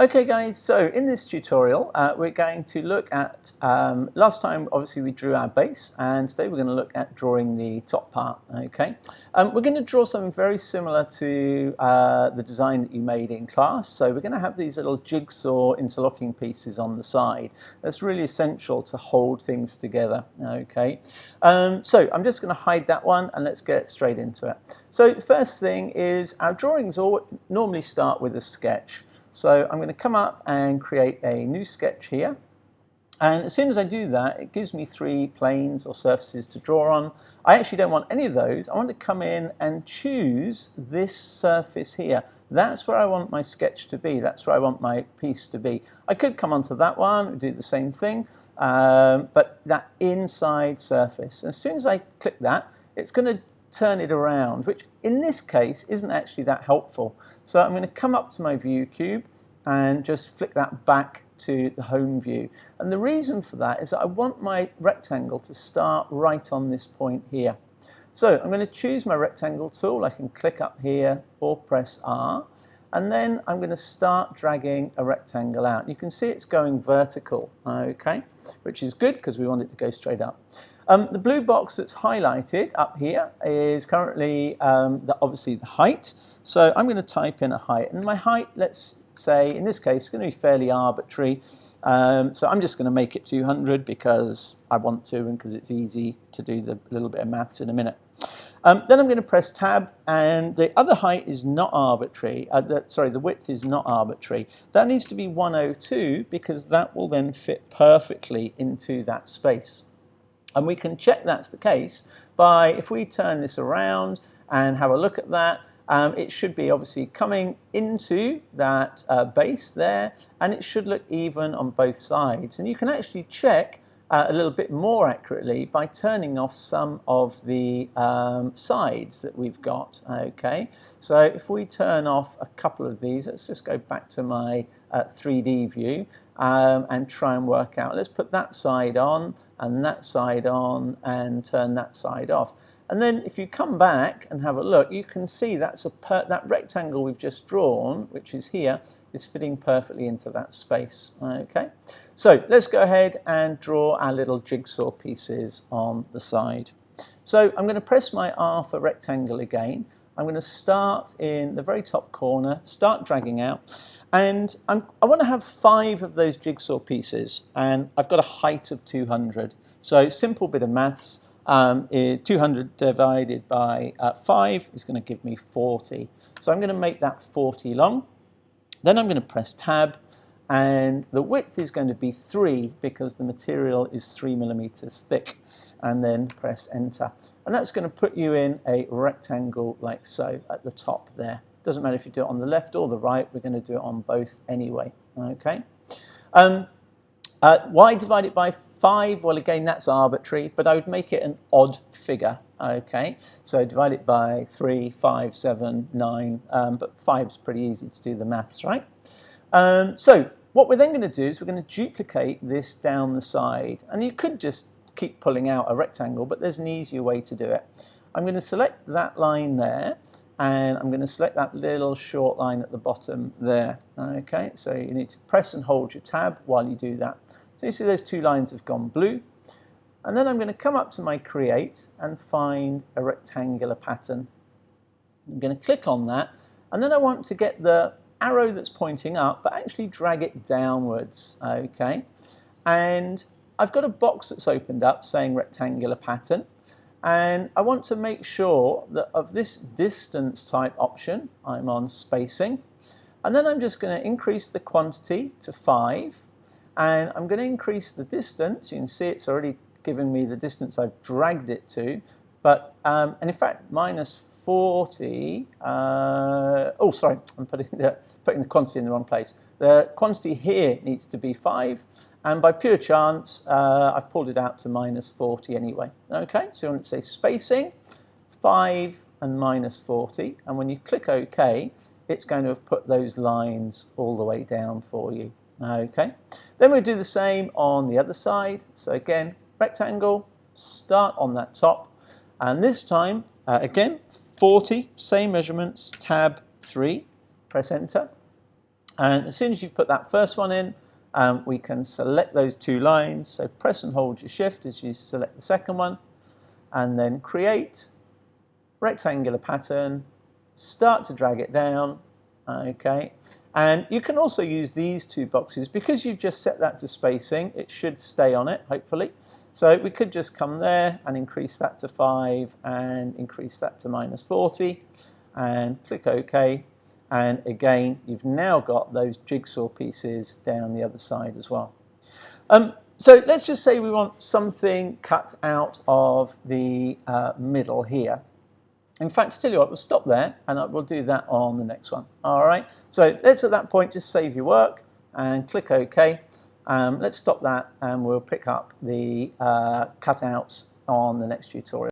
Okay guys, so in this tutorial we're going to look at, last time obviously we drew our base, and today we're going to look at drawing the top part. Okay, we're going to draw something very similar to the design that you made in class. So we're going to have these little jigsaw interlocking pieces on the side. That's really essential to hold things together. Okay, so I'm just going to hide that one and let's get straight into it. So the first thing is our drawings all normally start with a sketch. So I'm going to come up and create a new sketch here, and as soon as I do that it gives me three planes or surfaces to draw on. I actually don't want any of those. I want to come in and choose this surface here. That's where I want my sketch to be. That's where I want my piece to be. I could come onto that one and do the same thing, but that inside surface. As soon as I click that, it's going to turn it around, which in this case isn't actually that helpful. So I'm going to come up to my view cube and just flick that back to the home view. And the reason for that is that I want my rectangle to start right on this point here. So I'm going to choose my rectangle tool. I can click up here or press R, and then I'm going to start dragging a rectangle out. You can see it's going vertical, okay, which is good because we want it to go straight up. The blue box that's highlighted up here is currently obviously the height. So I'm going to type in a height, and my height, let's say in this case, is going to be fairly arbitrary. So I'm just going to make it 200 because I want to, and because it's easy to do the little bit of maths in a minute. Then I'm going to press Tab, and the other height is not arbitrary. The width is not arbitrary. That needs to be 102 because that will then fit perfectly into that space. And we can check that's the case by, if we turn this around and have a look at that, it should be obviously coming into that base there, and it should look even on both sides. And you can actually check a little bit more accurately by turning off some of the sides that we've got. Okay, so if we turn off a couple of these, let's just go back to my 3D view and try and work out. Let's put that side on and that side on and turn that side off. And then if you come back and have a look, you can see that's that rectangle we've just drawn, which is here, is fitting perfectly into that space. Okay, so let's go ahead and draw our little jigsaw pieces on the side. So I'm going to press my R for rectangle again. I'm going to start in the very top corner, start dragging out, and I want to have 5 of those jigsaw pieces, and I've got a height of 200. So simple bit of maths. Is 200 divided by 5 is going to give me 40. So I'm going to make that 40 long. Then I'm going to press Tab, and the width is going to be 3 because the material is 3 millimeters thick. And then press Enter. And that's going to put you in a rectangle like so at the top there. Doesn't matter if you do it on the left or the right, we're going to do it on both anyway. Okay. Why divide it by 5? Well, again, that's arbitrary, but I would make it an odd figure. Okay, so divide it by 3, 5, 7, 9, but 5 is pretty easy to do the maths, right? So what we're then going to do is we're going to duplicate this down the side, and you could just keep pulling out a rectangle, but there's an easier way to do it. I'm going to select that line there, and I'm going to select that little short line at the bottom there. Okay, so you need to press and hold your tab while you do that. So you see those 2 lines have gone blue. And then I'm going to come up to my create and find a rectangular pattern. I'm going to click on that, and then I want to get the arrow that's pointing up, but actually drag it downwards. Okay, and I've got a box that's opened up saying rectangular pattern. And I want to make sure that of this distance type option, I'm on spacing. And then I'm just going to increase the quantity to 5. And I'm going to increase the distance. You can see it's already giving me the distance I've dragged it to. But, and in fact, minus 40. Oh, sorry, I'm putting the quantity in the wrong place. The quantity here needs to be 5. And by pure chance, I've pulled it out to minus 40 anyway. Okay, so you want to say spacing, 5 and minus 40. And when you click OK, it's going to have put those lines all the way down for you. Okay, then we'll do the same on the other side. So again, rectangle, start on that top. And this time, again, 40, same measurements, tab 3, press enter. And as soon as you've put that first one in, we can select those two lines. So press and hold your shift as you select the second one, and then create rectangular pattern, start to drag it down, okay. And you can also use these two boxes because you've just set that to spacing. It should stay on it, hopefully. So we could just come there and increase that to 5 and increase that to -40 and click OK. And again, you've now got those jigsaw pieces down the other side as well. So let's just say we want something cut out of the middle here. In fact, to tell you what, we'll stop there and we'll do that on the next one. All right, so let's at that point just save your work and click OK. Let's stop that and we'll pick up the cutouts on the next tutorial.